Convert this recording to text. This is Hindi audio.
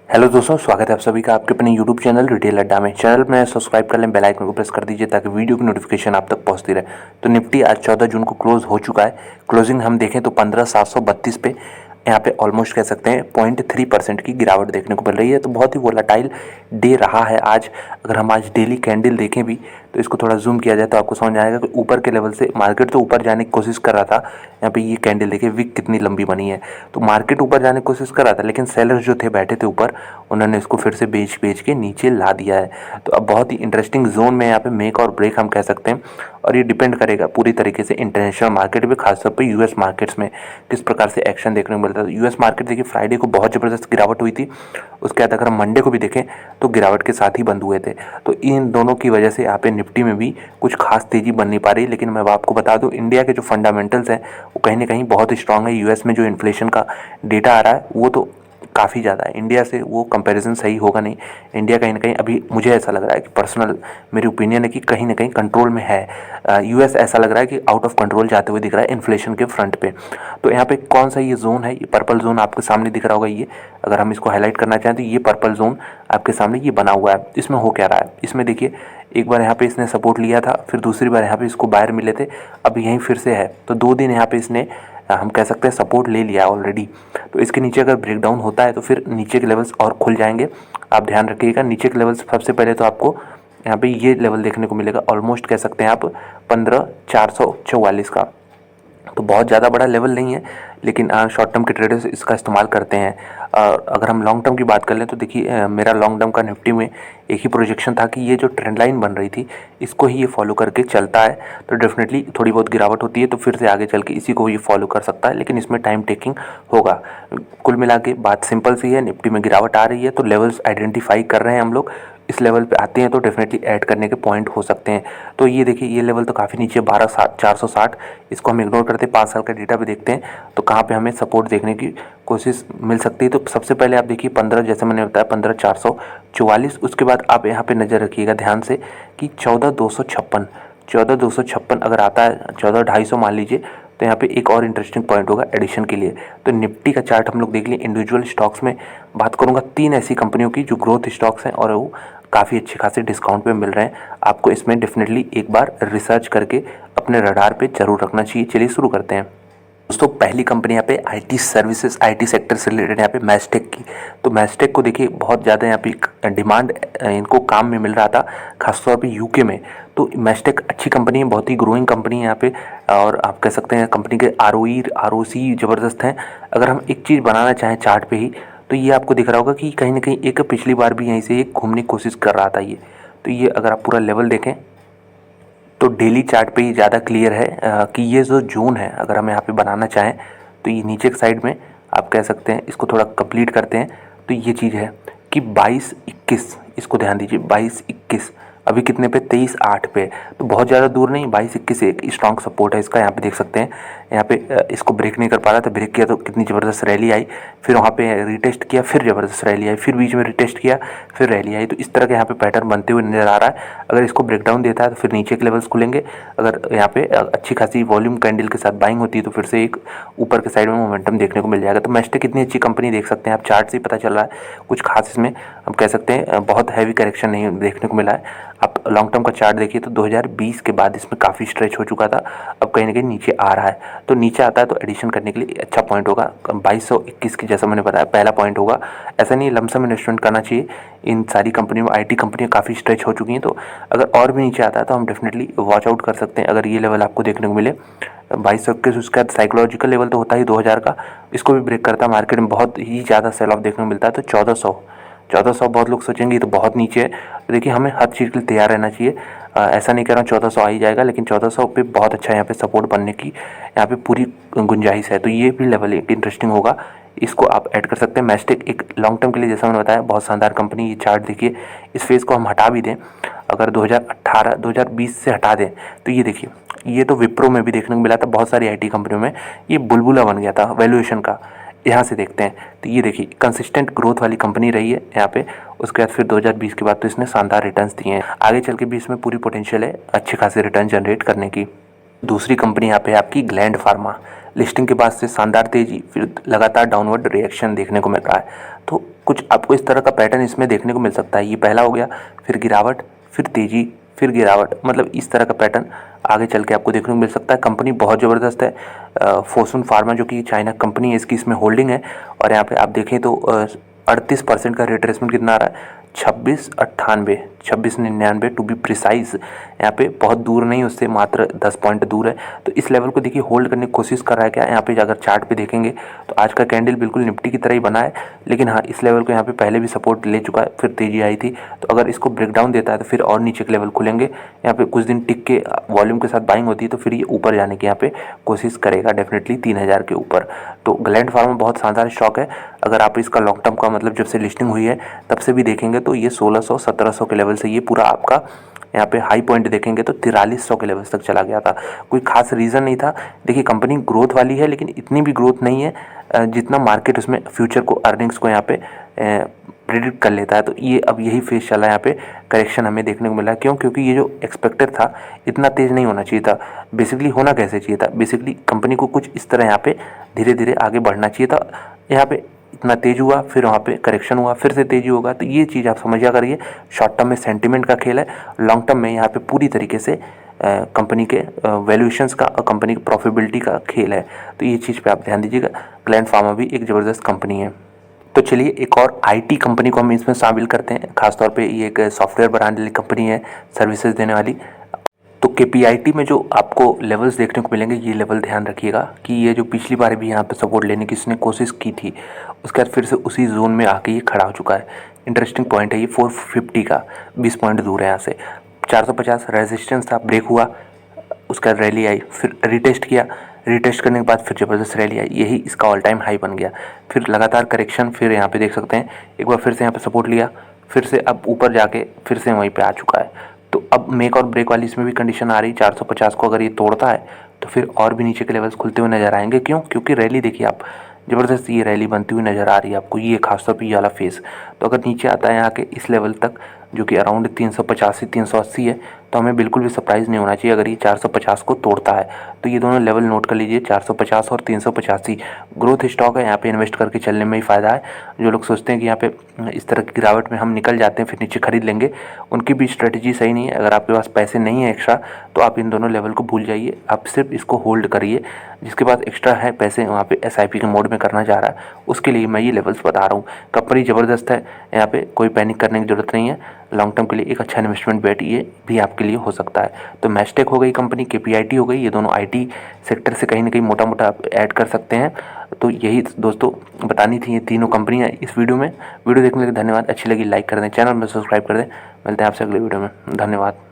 हेलो दोस्तों, स्वागत है आप सभी का आपके अपने यूट्यूब चैनल रिटेल अड्डा में। चैनल में सब्सक्राइब कर लें, बेल आइकन को प्रेस कर दीजिए ताकि वीडियो की नोटिफिकेशन आप तक पहुंचती रहे। तो निफ्टी आज 14 जून को क्लोज हो चुका है। क्लोजिंग हम देखें तो 15,732 पे यहाँ पे ऑलमोस्ट कह सकते हैं 0.3% की गिरावट देखने को मिल रही है। तो बहुत ही वोलाटाइल डे रहा है आज। अगर हम आज डेली कैंडल देखें भी तो इसको थोड़ा जूम किया जाए तो आपको समझ आएगा कि ऊपर के लेवल से मार्केट तो ऊपर जाने की कोशिश कर रहा था। यहाँ पे ये कैंडल देखिए, विक कितनी लंबी बनी है। तो मार्केट ऊपर जाने की कोशिश कर रहा था, लेकिन सेलर्स जो थे बैठे थे ऊपर, उन्होंने इसको फिर से बेच बेच के नीचे ला दिया है। तो अब बहुत ही इंटरेस्टिंग जोन में यहाँ पे मेक और ब्रेक हम कह सकते हैं। और ये डिपेंड करेगा पूरी तरीके से इंटरनेशनल मार्केट पे, खासतौर पे यूएस मार्केट्स में किस प्रकार से एक्शन देखने को मिलता है। यूएस मार्केट देखिए, फ्राइडे को बहुत ज़बरदस्त गिरावट हुई थी। उसके बाद अगर हम मंडे को भी देखें तो गिरावट के साथ ही बंद हुए थे। तो इन दोनों की वजह से यहाँ पे निफ्टी में भी कुछ खास तेज़ी बन नहीं पा रही। लेकिन मैं आपको बता दूँ, इंडिया के जो फंडामेंटल्स हैं वो कहीं ना कहीं बहुत स्ट्रांग है। यूएस में जो इन्फ्लेशन का डेटा आ रहा है वो तो काफ़ी ज़्यादा है। इंडिया से वो कंपैरिजन सही होगा नहीं। इंडिया कहीं ना कहीं अभी मुझे ऐसा लग रहा है कि पर्सनल मेरी ओपिनियन है कि कहीं ना कहीं कंट्रोल में है। यूएस ऐसा लग रहा है कि आउट ऑफ कंट्रोल जाते हुए दिख रहा है इन्फ्लेशन के फ्रंट पे। तो यहाँ पे कौन सा ये जोन है, ये पर्पल जोन आपके सामने दिख रहा होगा। ये अगर हम इसको हाईलाइट करना चाहें तो ये पर्पल जोन आपके सामने ये बना हुआ है। इसमें हो क्या रहा है, इसमें देखिए एक बार यहाँ पे इसने सपोर्ट लिया था, फिर दूसरी बार यहाँ पे इसको बायर मिले थे, अब यहीं फिर से है। तो 2 दिन यहाँ पे इसने हम कह सकते हैं सपोर्ट ले लिया ऑलरेडी। तो इसके नीचे अगर ब्रेकडाउन होता है तो फिर नीचे के लेवल्स और खुल जाएंगे। आप ध्यान रखिएगा, नीचे के लेवल्स सबसे पहले तो आपको यहाँ पे ये लेवल देखने को मिलेगा, ऑलमोस्ट कह सकते हैं आप 15,444 का। तो बहुत ज़्यादा बड़ा लेवल नहीं है, लेकिन शॉर्ट टर्म के ट्रेडर्स इसका इस्तेमाल करते हैं। अगर हम लॉन्ग टर्म की बात कर लें तो देखिए, मेरा लॉन्ग टर्म का निफ्टी में एक ही प्रोजेक्शन था कि ये जो ट्रेंड लाइन बन रही थी इसको ही ये फॉलो करके चलता है तो डेफिनेटली थोड़ी बहुत गिरावट होती है तो फिर से आगे चल के इसी को ये फॉलो कर सकता है, लेकिन इसमें टाइम टेकिंग होगा। कुल मिला के बात सिंपल सी है, निफ्टी में गिरावट आ रही है तो लेवल्स आइडेंटिफाई कर रहे हैं हम लोग। इस लेवल पे आते हैं तो डेफिनेटली ऐड करने के पॉइंट हो सकते हैं। तो ये देखिए, ये लेवल तो काफ़ी नीचे 12,460, इसको हम इग्नोर करते हैं। 5 साल का डेटा भी देखते हैं तो कहाँ पे हमें सपोर्ट देखने की कोशिश मिल सकती है। तो सबसे पहले आप देखिए 15, जैसे मैंने बताया 15,444। उसके बाद आप यहाँ पे नज़र रखिएगा ध्यान से कि 14,256 अगर आता है, 14,250 मान लीजिए, तो यहाँ पे एक और इंटरेस्टिंग पॉइंट होगा एडिशन के लिए। तो निफ्टी का चार्ट हम लोग देख लिए। इंडिविजुअल स्टॉक्स में बात करूँगा 3 ऐसी कंपनियों की जो ग्रोथ स्टॉक्स हैं और वो काफ़ी अच्छे खासे डिस्काउंट पे मिल रहे हैं। आपको इसमें डेफिनेटली एक बार रिसर्च करके अपने रडार पे जरूर रखना चाहिए। चलिए शुरू करते हैं दोस्तों। पहली कंपनी यहाँ पे आईटी सर्विसेज, आईटी सेक्टर से रिलेटेड यहाँ पे मैस्टेक की। तो मैस्टेक को देखिए बहुत ज़्यादा यहाँ पे डिमांड इनको काम में मिल रहा था, खासतौर पे यूके में। तो मैस्टेक अच्छी कंपनी है, बहुत ही ग्रोइंग कंपनी है यहाँ पे। और आप कह सकते हैं कंपनी के आरओसी ज़बरदस्त हैं। अगर हम एक चीज़ बनाना चाहें चार्ट पे ही, तो ये आपको दिख रहा होगा कि कहीं ना कहीं एक पिछली बार भी यहीं से एक घूमने की कोशिश कर रहा था ये। तो ये अगर आप पूरा लेवल देखें तो डेली चार्ट पे ही ज़्यादा क्लियर है कि ये जो जोन है अगर हम यहाँ पे बनाना चाहें तो ये नीचे के साइड में आप कह सकते हैं, इसको थोड़ा कंप्लीट करते हैं तो ये चीज़ है कि 22-21, इसको ध्यान दीजिए 22-21, अभी कितने पे 23-8 पे। तो बहुत ज़्यादा दूर नहीं, 22-21 एक स्ट्रॉन्ग सपोर्ट है इसका। यहाँ पे देख सकते हैं, यहाँ पे इसको ब्रेक नहीं कर पा रहा था, ब्रेक किया तो कितनी ज़बरदस्त रैली आई, फिर वहाँ पे रिटेस्ट किया, फिर ज़बरदस्त रैली आई, फिर बीच में रिटेस्ट किया, फिर रैली आई। तो इस तरह के यहाँ पे पैटर्न बनते हुए नज़र आ रहा है। अगर इसको ब्रेकडाउन देता है तो फिर नीचे के लेवल्स खुलेंगे। अगर यहाँ पे अच्छी खासी वॉल्यूम कैंडल के साथ बाइंग होती है तो फिर से एक ऊपर के साइड में मोमेंटम देखने को मिल जाएगा। तो मैस्टेक कितनी अच्छी कंपनी देख सकते हैं आप, चार्ट से ही पता चल रहा है। कुछ खास इसमें हम कह सकते हैं बहुत हैवी करेक्शन नहीं देखने को मिला है। आप लॉन्ग टर्म का चार्ट देखिए तो 2020 के बाद इसमें काफ़ी स्ट्रेच हो चुका था, अब कहीं ना कहीं नीचे आ रहा है। तो नीचे आता है तो एडिशन करने के लिए अच्छा पॉइंट होगा 2221 की, जैसा मैंने बताया पहला पॉइंट होगा। ऐसा नहीं लमसम इन्वेस्टमेंट करना चाहिए। इन सारी कंपनियों में आईटी कंपनियां काफ़ी स्ट्रेच हो चुकी हैं, तो अगर और भी नीचे आता है तो हम डेफिनेटली वॉच आउट कर सकते हैं। अगर ये लेवल आपको देखने को मिले 2221, उसके बाद साइकोलॉजिकल लेवल तो होता ही 2000 का, इसको भी ब्रेक करता है। मार्केट में बहुत ही ज़्यादा सेल ऑफ देखने को मिलता है। तो 1400 बहुत लोग सोचेंगे ये तो बहुत नीचे है। देखिए हमें हर चीज़ के लिए तैयार रहना चाहिए। ऐसा नहीं कह रहा हूँ 1400 आ ही जाएगा, लेकिन 1400 पे बहुत अच्छा यहाँ पे सपोर्ट बनने की यहाँ पे पूरी गुंजाइश है। तो ये भी लेवल एक इंटरेस्टिंग होगा, इसको आप ऐड कर सकते हैं। मैस्टेक एक लॉन्ग टर्म के लिए, जैसा मैंने बताया, बहुत शानदार कंपनी। ये चार्ट देखिए, इस फेज़ को हम हटा भी दें, अगर 2020 से हटा दें तो ये देखिए, ये तो विप्रो में भी देखने को मिला था, बहुत सारी आईटी कंपनियों में ये बुलबुला बन गया था वैल्यूएशन का। यहाँ से देखते हैं तो ये देखिए कंसिस्टेंट ग्रोथ वाली कंपनी रही है यहाँ पे। उसके बाद फिर 2020 के बाद तो इसने शानदार रिटर्न्स दिए हैं, आगे चल के भी इसमें पूरी पोटेंशियल है अच्छे खासे रिटर्न जनरेट करने की। दूसरी कंपनी यहाँ पे आपकी ग्लैंड फार्मा। लिस्टिंग के बाद से शानदार तेजी, फिर लगातार डाउनवर्ड रिएक्शन देखने को मिल रहा है। तो कुछ आपको इस तरह का पैटर्न इसमें देखने को मिल सकता है। ये पहला हो गया, फिर गिरावट, फिर तेजी, फिर गिरावट, मतलब इस तरह का पैटर्न आगे चल के आपको देखने को मिल सकता है। कंपनी बहुत ज़बरदस्त है। फोसुन फार्मा जो कि चाइना कंपनी है, इसकी इसमें होल्डिंग है। और यहाँ पे आप देखें तो 38% का रिट्रेसमेंट कितना आ रहा है, 2698, 2699 टू बी प्रिसाइज। यहाँ पे बहुत दूर नहीं, उससे मात्र 10 पॉइंट दूर है। तो इस लेवल को देखिए होल्ड करने की कोशिश कर रहा है क्या। यहाँ पे अगर चार्ट पे देखेंगे तो आज का कैंडल बिल्कुल निफ्टी की तरह ही बना है, लेकिन हाँ इस लेवल को यहाँ पे पहले भी सपोर्ट ले चुका है, फिर तेजी आई थी। तो अगर इसको ब्रेक डाउन देता है तो फिर और नीचे के लेवल खुलेंगे। यहाँ पे कुछ दिन टिक के वॉल्यूम के साथ बाइंग होती है तो फिर ये ऊपर जाने की यहाँ पे कोशिश करेगा डेफिनेटली 3000 के ऊपर। तो ग्लैंड फार्मा बहुत शानदार स्टॉक है। अगर आप इसका लॉन्ग टर्म का मतलब जब से लिस्टिंग हुई है तब से भी देखेंगे तो ये 1600-1700 के लेवल से ये पूरा आपका यहाँ पे हाई पॉइंट देखेंगे तो 4300 के लेवल तक चला गया था। कोई खास रीज़न नहीं था। देखिए कंपनी ग्रोथ वाली है, लेकिन इतनी भी ग्रोथ नहीं है जितना मार्केट उसमें फ्यूचर को, अर्निंग्स को यहाँ पे प्रेडिक्ट कर लेता है। तो ये अब यही फेज चला है, यहाँ पे करेक्शन हमें देखने को मिला। क्यों? क्योंकि ये जो एक्सपेक्टेड था इतना तेज़ नहीं होना चाहिए था। बेसिकली होना कैसे चाहिए था, बेसिकली कंपनी को कुछ इस तरह यहाँ पे धीरे धीरे आगे बढ़ना चाहिए था। यहाँ पे इतना तेज हुआ, फिर वहाँ पे करेक्शन हुआ, फिर से तेजी होगा। तो ये चीज़ आप समझिया करिए। शॉर्ट टर्म में सेंटिमेंट का खेल है, लॉन्ग टर्म में यहाँ पे पूरी तरीके से कंपनी के वैल्यूएशंस का और कंपनी की प्रॉफिटेबिलिटी का खेल है। तो ये चीज़ पे आप ध्यान दीजिएगा। ग्लैंड फार्मा भी एक ज़बरदस्त कंपनी है। तो चलिए एक और आईटी कंपनी को हम इसमें शामिल करते हैं। खासतौर पे ये एक सॉफ्टवेयर बनाने वाली कंपनी है, सर्विसेज देने वाली। तो केपीआईटी में जो आपको लेवल्स देखने को मिलेंगे, ये लेवल ध्यान रखिएगा कि ये जो पिछली बार भी यहाँ पे सपोर्ट लेने की इसने कोशिश की थी, उसके बाद फिर से उसी जोन में आके ये खड़ा हो चुका है। इंटरेस्टिंग पॉइंट है ये 450 का, 20 पॉइंट दूर है यहाँ से। 450 रेजिस्टेंस था, ब्रेक हुआ, उसका रैली आई, फिर रिटेस्ट किया, रिटेस्ट करने के बाद फिर ज़बरदस्त रैली आई, यही इसका ऑल टाइम हाई बन गया। फिर लगातार करेक्शन, फिर यहाँ पे देख सकते हैं एक बार फिर से यहाँ पे सपोर्ट लिया, फिर से अब ऊपर जाके फिर से वहीं पे आ चुका है। तो अब मेक और ब्रेक वाली इसमें भी कंडीशन आ रही। 450 को अगर ये तोड़ता है तो फिर और भी नीचे के लेवल्स खुलते हुए नजर आएंगे। क्यों? क्योंकि रैली देखिए आप, ज़बरदस्त ये रैली बनती हुई नज़र आ रही है आपको, ये खासतौर पर ये वाला फेस। तो अगर नीचे आता है यहाँ के इस लेवल तक जो कि अराउंड 350 से 380 है, तो हमें बिल्कुल भी सरप्राइज़ नहीं होना चाहिए अगर ये 450 को तोड़ता है। तो ये दोनों लेवल नोट कर लीजिए, 450 और 385। ग्रोथ स्टॉक है, यहाँ पे इन्वेस्ट करके चलने में ही फ़ायदा है। जो लोग सोचते हैं कि यहाँ पे इस तरह की गिरावट में हम निकल जाते हैं फिर नीचे खरीद लेंगे, उनकी भी स्ट्रेटजी सही नहीं है। अगर आपके पास पैसे नहीं है एक्स्ट्रा तो आप इन दोनों लेवल को भूल जाइए, आप सिर्फ इसको होल्ड करिए। जिसके पास एक्स्ट्रा है पैसे, वहाँ पे एसआईपी के मोड में करना चाह रहा है, उसके लिए मैं ये लेवल्स बता रहा हूँ। कंपनी ज़बरदस्त है, यहाँ पे कोई पैनिक करने की ज़रूरत नहीं है। लॉन्ग टर्म के लिए एक अच्छा इन्वेस्टमेंट बेट ये भी आपके लिए हो सकता है। तो मैस्टेक हो गई कंपनी, केपीआईटी हो गई, ये दोनों आईटी सेक्टर से कहीं ना कहीं मोटा मोटा आप ऐड कर सकते हैं। तो यही दोस्तों बतानी थी ये तीनों कंपनियां इस वीडियो में। वीडियो देखने के लिए धन्यवाद। अच्छी लगी लाइक कर दें, चैनल में सब्सक्राइब कर दें। मिलते हैं आपसे अगले वीडियो में। धन्यवाद।